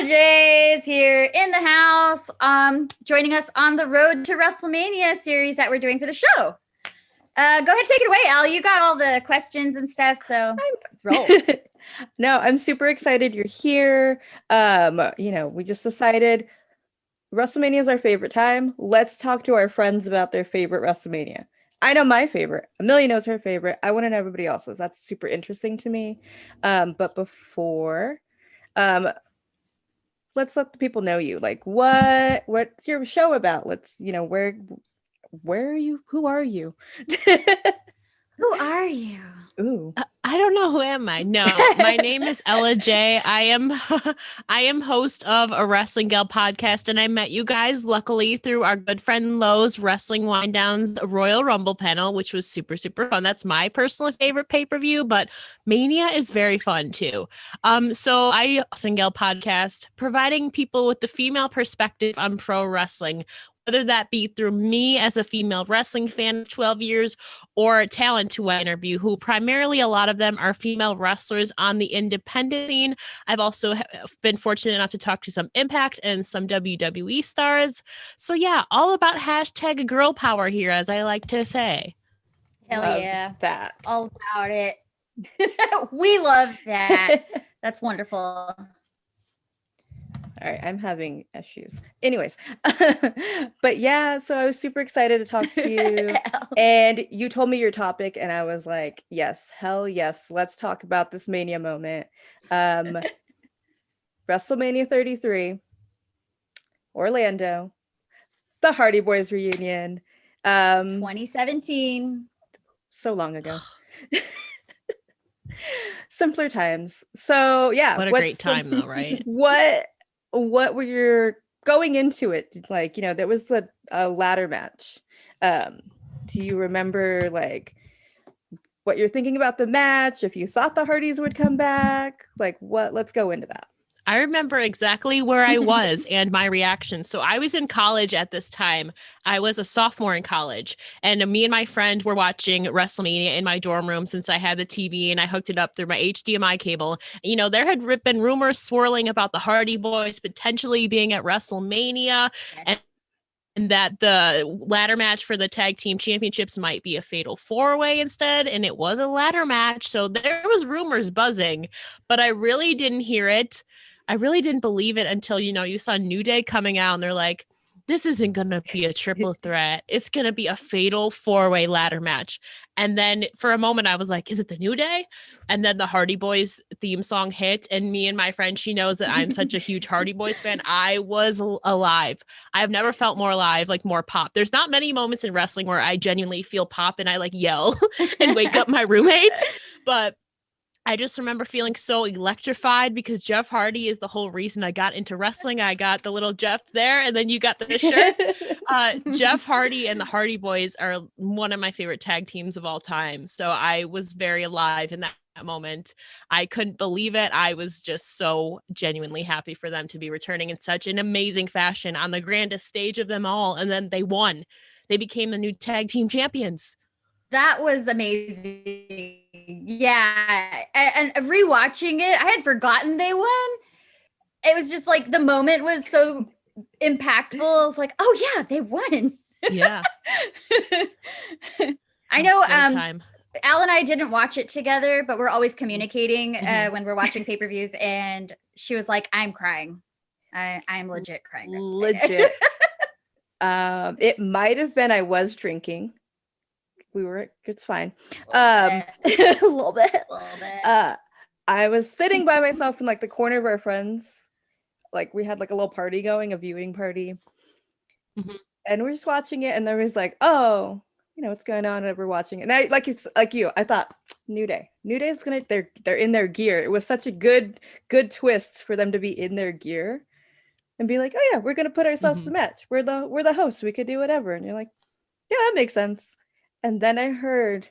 J is here in the house, joining us on the Road to Wrestlemania series that we're doing for the show. Go ahead, take it away, Al. You got all the questions and stuff, so let's roll. No, I'm super excited you're here. We just decided WrestleMania is our favorite time. Let's talk to our friends about their favorite WrestleMania. I know my favorite. Amelia knows her favorite. I want to know everybody else's. That's super interesting to me. But before, let's let the people know you. Like, what's your show about? Let's, where are you? Who are you? Who are you? Ooh. I don't know. Who am I? No, my name is Ella J. I am host of a Wrestling Gal podcast, and I met you guys luckily through our good friend Lowe's Wrestling Wind Down's Royal Rumble panel, which was super, super fun. That's my personal favorite pay-per-view, but Mania is very fun too. So I Wrestling Gal podcast, providing people with the female perspective on pro wrestling, whether that be through me as a female wrestling fan of 12 years or talent who I interview, who primarily a lot of them are female wrestlers on the independent scene. I've also been fortunate enough to talk to some Impact and some WWE stars. So yeah, all about hashtag girl power here, as I like to say. Hell love yeah. that. All about it. We love that. That's wonderful. All right, I'm having issues. Anyways, but yeah, so I was super excited to talk to you. And you told me your topic, and I was like, yes, hell yes, let's talk about this Mania moment. WrestleMania 33, Orlando, the Hardy Boyz reunion. 2017. So long ago. Simpler times. So yeah. What a great time though, right? What were your going into it? Like, there was the ladder match. Do you remember like what you're thinking about the match? If you thought the Hardys would come back, like what? Let's go into that. I remember exactly where I was and my reaction. So I was in college at this time. I was a sophomore in college, and me and my friend were watching WrestleMania in my dorm room since I had the TV and I hooked it up through my HDMI cable. There had been rumors swirling about the Hardy Boyz potentially being at WrestleMania, and that the ladder match for the tag team championships might be a fatal four-way instead. And it was a ladder match. So there was rumors buzzing, but I really didn't hear it. I really didn't believe it until, you saw New Day coming out and they're like, this isn't going to be a triple threat. It's going to be a fatal four-way ladder match. And then for a moment I was like, is it the New Day? And then the Hardy Boyz theme song hit, and me and my friend, she knows that I'm such a huge Hardy Boyz fan. I was alive. I've never felt more alive, like more pop. There's not many moments in wrestling where I genuinely feel pop and I like yell and wake up my roommate. But I just remember feeling so electrified because Jeff Hardy is the whole reason I got into wrestling. I got the little Jeff there, and then you got the shirt. Jeff Hardy and the Hardy Boyz are one of my favorite tag teams of all time. So I was very alive in that moment. I couldn't believe it. I was just so genuinely happy for them to be returning in such an amazing fashion on the grandest stage of them all. And then they won. They became the new tag team champions. That was amazing. Yeah. And rewatching it, I had forgotten they won. It was just like the moment was so impactful. I was like, oh yeah, they won. Yeah. I know Al and I didn't watch it together, but we're always communicating when we're watching pay-per-views, and she was like, I'm crying. I'm legit crying. Legit. It might have been I was drinking. It's fine. A little bit. I was sitting by myself in like the corner of our friends. Like we had like a little party going, a viewing party. Mm-hmm. And we're just watching it, and there was like, oh, what's going on? And we're watching it. And I it's like you. I thought New Day is they're in their gear. It was such a good twist for them to be in their gear and be like, oh yeah, we're gonna put ourselves in the match. We're the hosts. We could do whatever. And you're like, yeah, that makes sense. And then I heard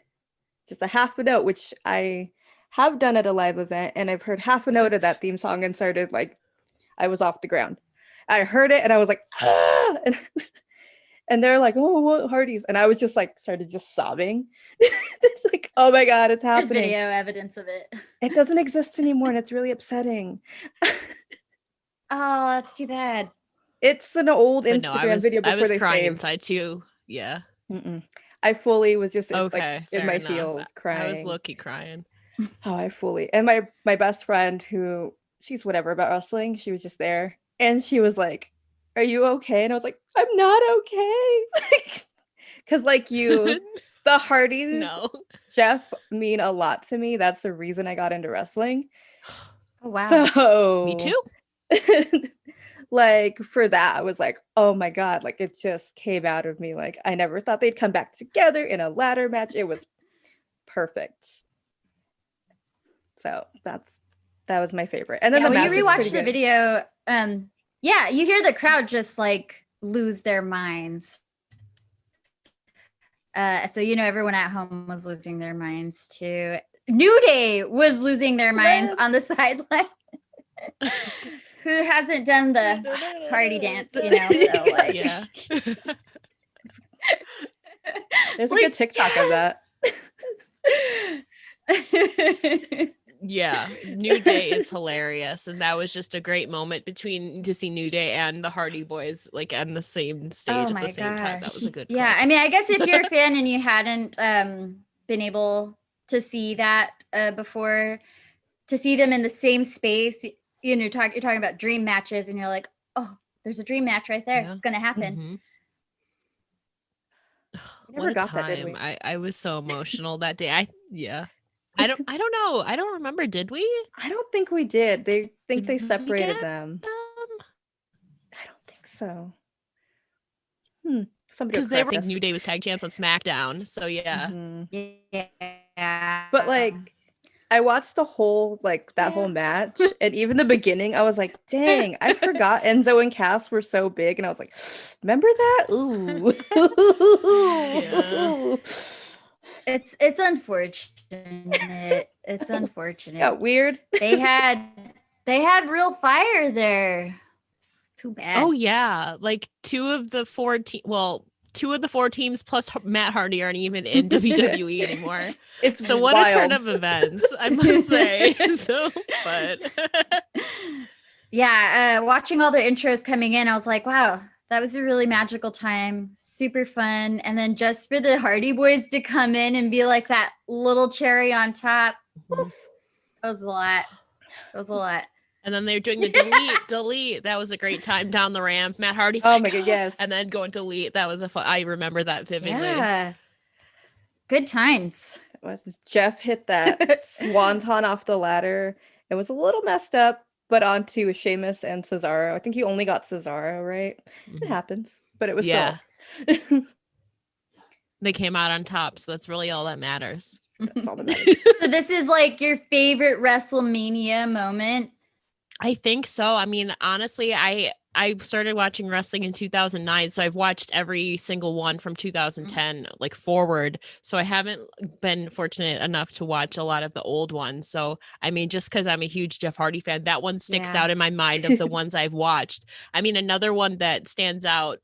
just a half a note, which I have done at a live event, and I've heard half a note of that theme song and started like, I was off the ground. I heard it and I was like, ah! And they're like, oh, what Hardys? And I was just like, started just sobbing. It's like, oh my God, it's happening. There's video evidence of it. It doesn't exist anymore, and it's really upsetting. Oh, that's too bad. It's an old But Instagram no, I was video before I was they crying saved. inside too. Yeah. Mm-mm. I fully was just Okay. in Fair my enough. feels crying. I was low-key crying. Oh, I fully. And my best friend, who she's whatever about wrestling, she was just there, and she was like, "Are you okay?" And I was like, "I'm not okay." Because like you, the Hardys, No. Jeff mean a lot to me. That's the reason I got into wrestling. Oh wow. So Me too. like for that, I was like, oh my God, like it just came out of me. Like I never thought they'd come back together in a ladder match. It was perfect. So that was my favorite. And then Yeah, the when match you was rewatch pretty the good. video, yeah, you hear the crowd just like lose their minds. So everyone at home was losing their minds too. New Day was losing their minds on the sideline. Who hasn't done the Hardy dance, So like, Yeah. There's a good TikTok of that. Yeah, New Day is hilarious, and that was just a great moment to see New Day and the Hardy Boys like on the same stage at the same time. That was a good Yeah, clip. I mean, I guess if you're a fan and you hadn't been able to see that before, to see them in the same space, you're talking about dream matches, and you're like, oh, there's a dream match right there. Yeah. It's gonna happen. Never got that, did we? I was so emotional that day. I don't know. I don't remember. Did we? I don't think we did. They think Did they we separated get them. them? I don't think so. Somebody Because they were correct like us. New Day was tag champs on SmackDown. So yeah. Yeah. But like I watched the whole that whole match, and even the beginning, I was like, dang, I forgot Enzo and Cass were so big, and I was like, remember that? Ooh. Yeah. It's unfortunate. It's unfortunate. Got weird. They had real fire there. Too bad. Oh yeah, like two of the four teams plus Matt Hardy aren't even in WWE anymore. It's so what wild. a turn of events, I must say. So, but yeah, watching all the intros coming in, I was like, wow, that was a really magical time, super fun. And then just for the Hardy Boys to come in and be like that little cherry on top, oof, that was a lot. It was a lot. And then they're doing the delete. That was a great time down the ramp. Matt Hardy's oh my god, yes. And then going delete. That was I remember that vividly. Yeah. Good times. Jeff hit that swanton off the ladder. It was a little messed up, but onto Sheamus and Cesaro. I think he only got Cesaro, right? It happens, but it was still. They came out on top, so that's really all that matters. That's all that matters. So this is like your favorite WrestleMania moment? I think so. I mean, honestly, I started watching wrestling in 2009, so I've watched every single one from 2010 like forward. So I haven't been fortunate enough to watch a lot of the old ones. So I mean, just because I'm a huge Jeff Hardy fan, that one sticks out in my mind of the ones I've watched. I mean, another one that stands out,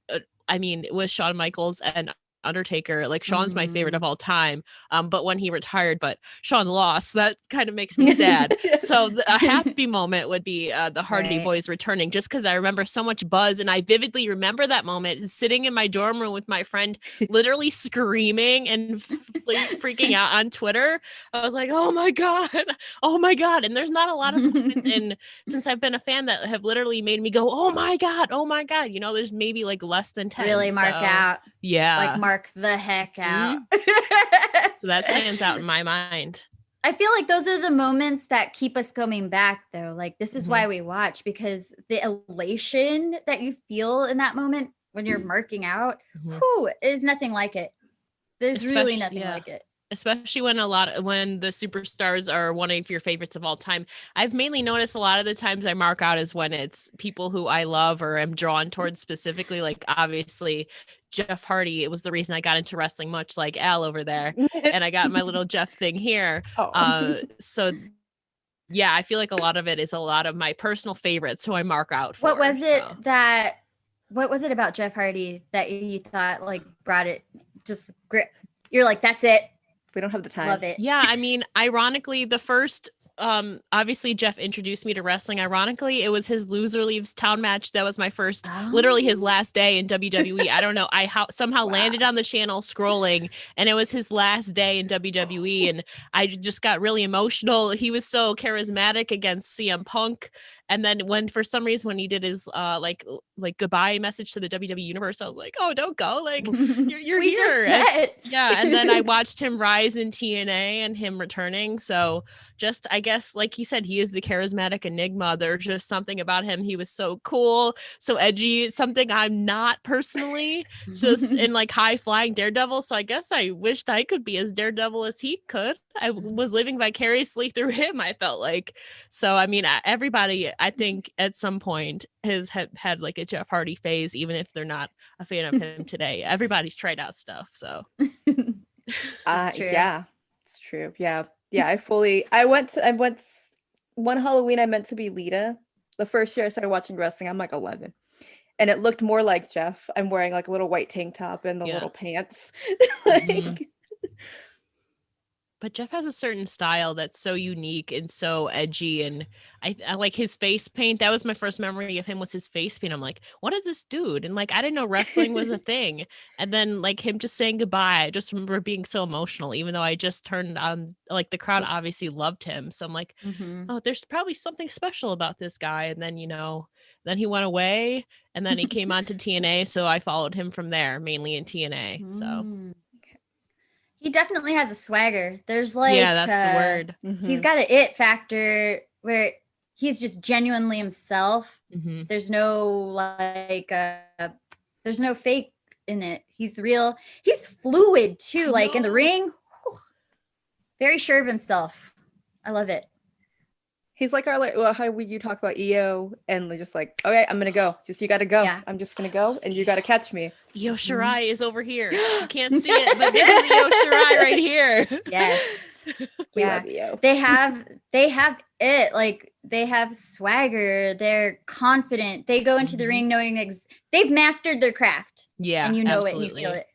was Shawn Michaels and Undertaker. Like Shawn's my favorite of all time, but when he retired, but Shawn lost, that kind of makes me sad. So a happy moment would be the Hardy Boys returning, just because I remember so much buzz, and I vividly remember that moment sitting in my dorm room with my friend, literally screaming and freaking out on Twitter. I was like, oh my god, and there's not a lot of moments since I've been a fan that have literally made me go, oh my god. There's maybe like less than 10. Really mark out. Yeah. Like mark the heck out. So that stands out in my mind. I feel like those are the moments that keep us coming back, though. Like, this is why we watch, because the elation that you feel in that moment when you're marking out, is nothing like it. There's really nothing like it. Especially when the superstars are one of your favorites of all time. I've mainly noticed a lot of the times I mark out is when it's people who I love or am drawn towards specifically. Like obviously Jeff Hardy, it was the reason I got into wrestling, much like Al over there. And I got my little Jeff thing here. So yeah, I feel like a lot of it is a lot of my personal favorites who I mark out for. What was it about Jeff Hardy that you thought like brought it just grip? You're like, that's it. We don't have the time. Love it. Yeah, I mean, ironically, the first obviously Jeff introduced me to wrestling. Ironically, it was his Loser Leaves Town match that was my first, literally his last day in WWE. I don't know. I somehow landed on the channel scrolling, and it was his last day in WWE, and I just got really emotional. He was so charismatic against CM Punk. And then when for some reason when he did his like goodbye message to the WWE universe, I was like, oh, don't go. Like you're We here. just met. Yeah. And then I watched him rise in TNA and him returning. So just, I guess, like he said, he is the charismatic enigma. There's just something about him. He was so cool, so edgy, something I'm not personally, just in like high flying daredevil. So I guess I wished I could be as daredevil as he could. I was living vicariously through him, I felt like. So, I mean, everybody, I think at some point has had like a Jeff Hardy phase, even if they're not a fan of him today. Everybody's tried out stuff. So, yeah, it's true. Yeah. I went one Halloween, I meant to be Lita. The first year I started watching wrestling, I'm like 11. And it looked more like Jeff. I'm wearing like a little white tank top and the little pants. Like, but Jeff has a certain style that's so unique and so edgy, and I like his face paint. That was my first memory of him, was his face paint. I'm like, what is this dude? And like, I didn't know wrestling was a thing. And then like him just saying goodbye, I just remember being so emotional, even though I just turned on, like the crowd obviously loved him. So I'm like, oh, there's probably something special about this guy. And then, then he went away, and then he came on to TNA. So I followed him from there, mainly in TNA. So he definitely has a swagger. There's like, yeah, that's the word. He's got an it factor where he's just genuinely himself. There's no like, there's no fake in it. He's real. He's fluid too. Like in the ring, very sure of himself. I love it. He's like how you talk about EO and just like, okay, I'm gonna go. Just you gotta go. Yeah. I'm just gonna go, and you gotta catch me. Io Shirai is over here. You can't see it, but this is Io Shirai right here. Yes. We love Io. They have it. Like they have swagger. They're confident. They go into the ring knowing they've mastered their craft. Yeah, and you know absolutely. it and you feel it.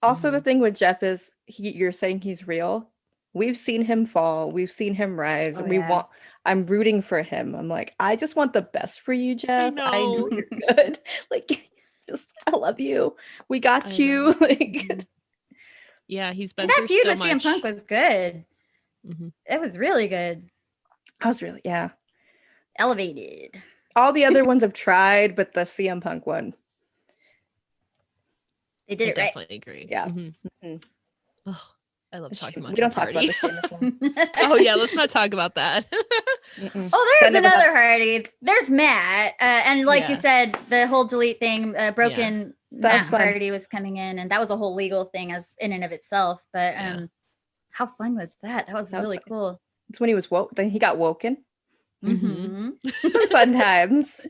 Also, the thing with Jeff is you're saying he's real. We've seen him fall. We've seen him rise. I'm rooting for him. I'm like, I just want the best for you, Jeff. I know you're good. Like, I love you. We got you. Like, yeah, he's been that through feud so with much. CM Punk was good. It was really good. I was really Elevated. All the other ones have tried, but the CM Punk one, they did it right. Definitely agree. Yeah. Oh, I love talking about. We don't talk about the Sheamus one. Oh yeah, let's not talk about that. Oh, there's another Hardy. There's Matt, and like you said, the whole delete thing, broken. Matt Hardy was coming in, and that was a whole legal thing as in and of itself. But how fun was that? That was really cool. It's when he was woke. Then he got woken. Fun times.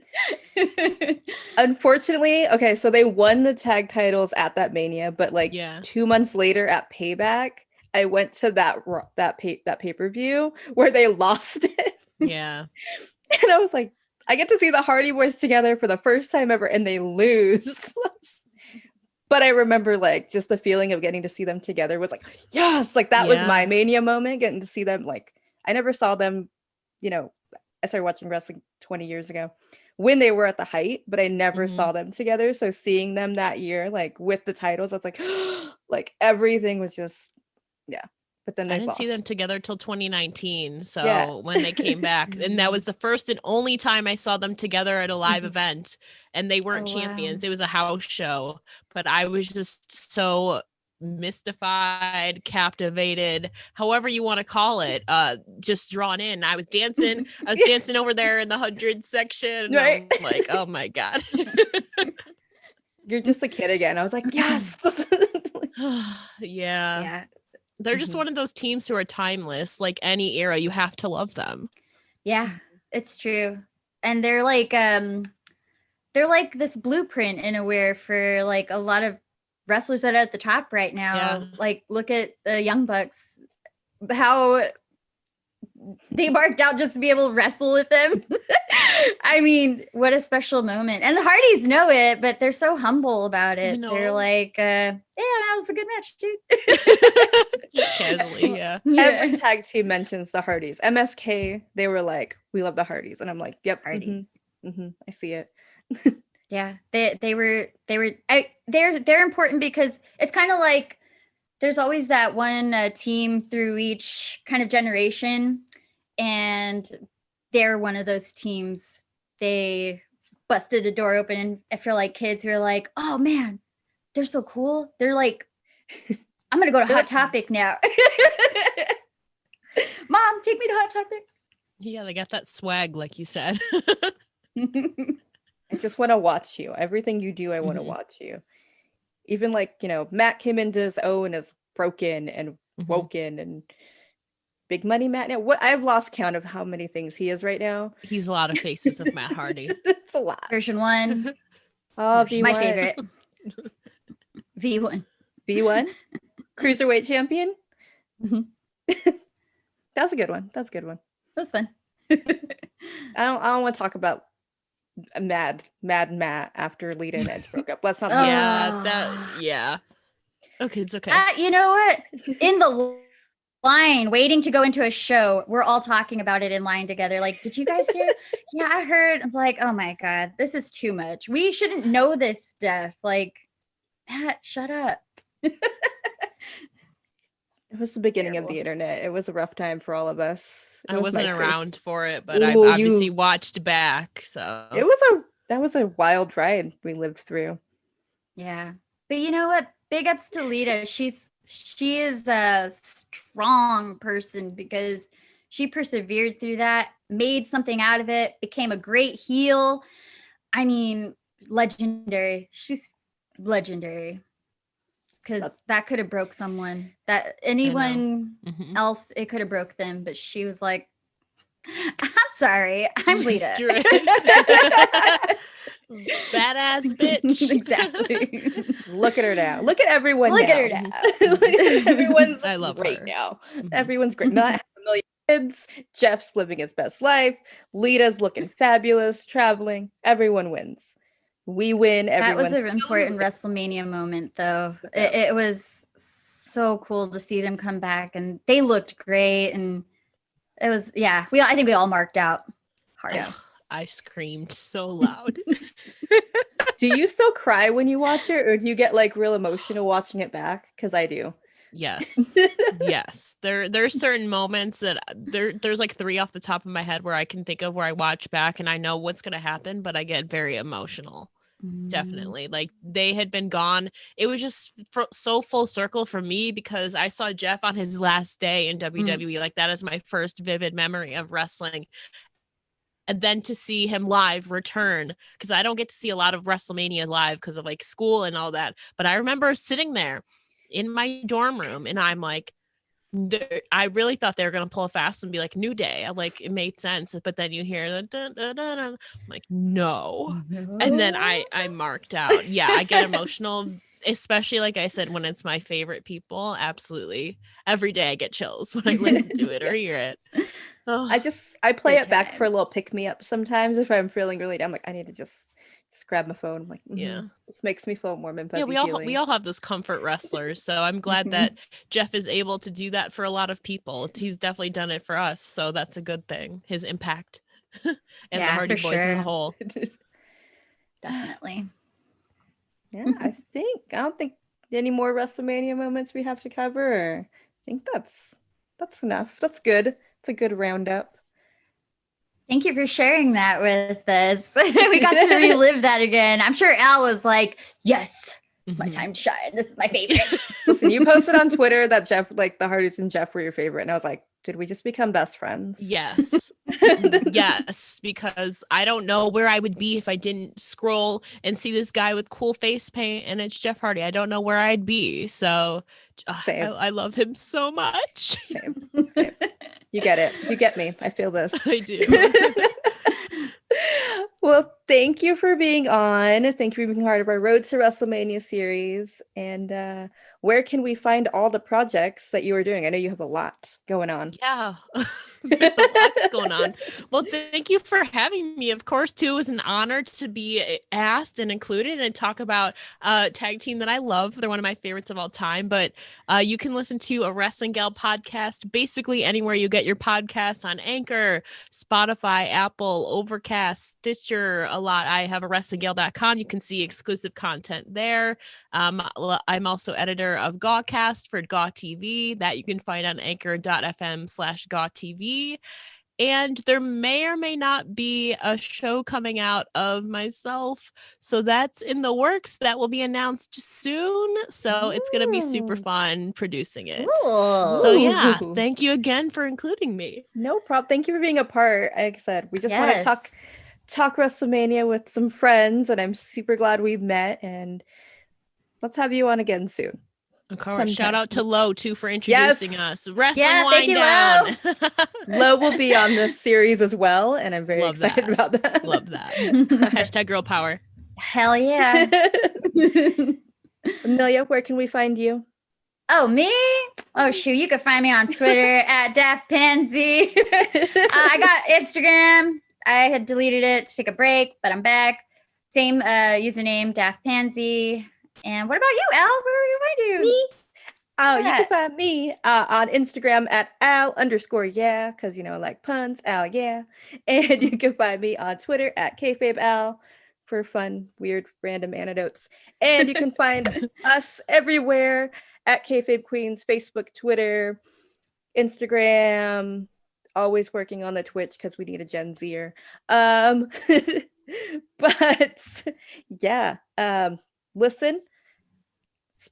Unfortunately, okay, so they won the tag titles at that Mania, but like 2 months later at Payback, I went to that pay-per-view where they lost it. Yeah. And I was like, I get to see the Hardy Boyz together for the first time ever, and they lose. But I remember like just the feeling of getting to see them together was like, yes, like that was my Mania moment, getting to see them. Like I never saw them, I started watching wrestling 20 years ago when they were at the height, but I never saw them together. So seeing them that year, like with the titles, I was like, like everything was just, But then I didn't see them together till 2019. So when they came back, and that was the first and only time I saw them together at a live event, and they weren't champions. Wow. It was a house show, but I was just so mystified, captivated, however you want to call it, just drawn in. I was dancing over there in the 100 section. Right. I'm like, oh my God. You're just a kid again. I was like, yes. Yeah. They're just one of those teams who are timeless. Like any era, you have to love them. Yeah, it's true. And they're like this blueprint in a way for like a lot of wrestlers that are at the top right now. Like look at the Young Bucks, how they marked out just to be able to wrestle with them. I mean, what a special moment. And the Hardys know it, but they're so humble about it. They're like, yeah, that was a good match, dude. Just casually, yeah. Every tag team mentions the Hardys. MSK, they were like, we love the Hardys. And I'm like, yep, Hardys. I see it. Yeah, they're important because it's kind of like there's always that one team through each kind of generation, and they're one of those teams. They busted a door open, and I feel like kids were like, oh man, they're so cool. They're like, I'm gonna go to Hot Topic now. Mom, take me to Hot Topic. Yeah, they got that swag, like you said. I just want to watch you. Everything you do, I want to watch you. Even like, Matt came into his own as Broken and Woken and Big Money Matt now. I've lost count of how many things he is right now. He's a lot of faces of Matt Hardy. It's a lot. Version 1. Oh, V1. My favorite. V1. V1? Cruiserweight champion? That's a good one. That's That's fun. I don't want to talk about Mad Matt after Lita and Edge broke up. Let's not. Yeah. Okay, it's okay. You know what? In the line, waiting to go into a show, we're all talking about it in line together. Like, did you guys hear? Yeah, I heard. I'm like, oh my god, this is too much. We shouldn't know this stuff. Like, Matt, shut up. It was the beginning of the internet. It was a rough time for all of us. I wasn't around for it, but I've obviously watched back. So that was a wild ride we lived through. Yeah, but you know what? Big ups to Lita. She is a strong person because she persevered through that, made something out of it, became a great heel. I mean, legendary. She's legendary. Because that could have broke someone. That anyone else, it could have broke them. But she was like, "I'm sorry, I'm Lita." Badass bitch. Exactly. Look at her now. Look at everyone. Look at her now. Everyone's I love great her. now. Everyone's great. Not a million kids. Jeff's living his best life. Lita's looking fabulous, traveling. Everyone wins. We win. That was an important WrestleMania moment, though. It was so cool to see them come back, and they looked great. And it was, I think we all marked out hard. Yeah. I screamed so loud. Do you still cry when you watch it, or do you get like real emotional watching it back? Because I do. Yes. Yes. There's certain moments that there's like 3 off the top of my head where I can think of where I watch back and I know what's going to happen, but I get very emotional. Definitely. Like they had been gone. It was just so full circle for me because I saw Jeff on his last day in WWE. Like that is my first vivid memory of wrestling. And then to see him live return, because I don't get to see a lot of WrestleManias live because of like school and all that. But I remember sitting there in my dorm room and I'm like, I really thought they were going to pull a fast and be like New Day. Like it made sense. But then you hear the dun, dun, dun, dun. I'm like, no. And then I marked out. Yeah, I get emotional, especially like I said, when it's my favorite people. Absolutely. Every day I get chills when I listen to it or hear it. Oh, I play it back for a little pick me up sometimes if I'm feeling really down. I'm like, I need to just grab my phone. I'm like, this makes me feel warm and fuzzy. Yeah, we all have those comfort wrestlers. So I'm glad that Jeff is able to do that for a lot of people. He's definitely done it for us. So that's a good thing. His impact and the Hardy Boyz as a whole. Definitely. Yeah, I don't think any more WrestleMania moments we have to cover. I think that's enough. That's good. It's a good roundup. Thank you for sharing that with us. We got to relive that again. I'm sure Al was like, yes, it's my time to shine. This is my favorite. Listen, you posted on Twitter that Jeff, like the Hardys and Jeff were your favorite. And I was like, did we just become best friends? Yes. Yes, because I don't know where I would be if I didn't scroll and see this guy with cool face paint and it's Jeff Hardy. I don't know where I'd be. So I love him so much. Same. You get it. You get me. I feel this. I do. Well, thank you for being on. Thank you for being part of our Road to WrestleMania series. And where can we find all the projects that you are doing? I know you have a lot going on. Yeah, there's a lot going on. Well, thank you for having me. Of course, too, it was an honor to be asked and included and talk about tag team that I love. They're one of my favorites of all time. But you can listen to a Wrestling Gal podcast basically anywhere you get your podcasts, on Anchor, Spotify, Apple, Overcast, Stitcher, a lot. I have a WrestlingGale.com. You can see exclusive content there. I'm also editor of Gawcast for Gaw TV that you can find on anchor.fm/Gaw TV. And there may or may not be a show coming out of myself. So that's in the works. That will be announced soon. So it's going to be super fun producing it. Cool. So yeah, Ooh. thank you again for including me. No problem. Thank you for being a part. Like I said, we just want to Yes. talk WrestleMania with some friends, and I'm super glad we've met. And let's have you on again soon. Of course. Sometime. Shout out to Lo too for introducing us. Wrestling Yeah, Wind thank you, Down. Lo will be on this series as well, and I'm very Love excited that. about that. Love that. Hashtag girl power. Hell yeah. Emelia, where can we find you? Oh, me? Oh, shoot. You can find me on Twitter at Daft Pansy. I got Instagram. I had deleted it to take a break, but I'm back. Same username, Daft Pansy. And what about you, Al? Where do you find you? Me? Oh, you Yeah. can find me on Instagram at Al_yeah, because I like puns, Al, yeah. And you can find me on Twitter at Kayfabe Al for fun, weird, random anecdotes. And you can find us everywhere at Kayfabe Queens, Facebook, Twitter, Instagram. Always working on the Twitch because we need a Gen Zer. But yeah, listen.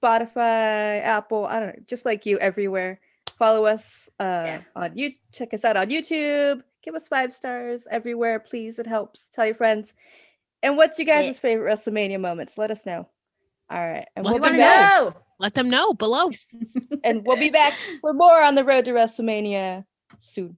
Spotify, Apple, I don't know, just like you everywhere. Follow us on YouTube. Check us out on YouTube. Give us 5 stars everywhere, please. It helps. Tell your friends. And what's you guys' favorite WrestleMania moments? Let us know. All right. And Let we'll them be back. know. Let them know below. And we'll be back for more on the road to WrestleMania soon.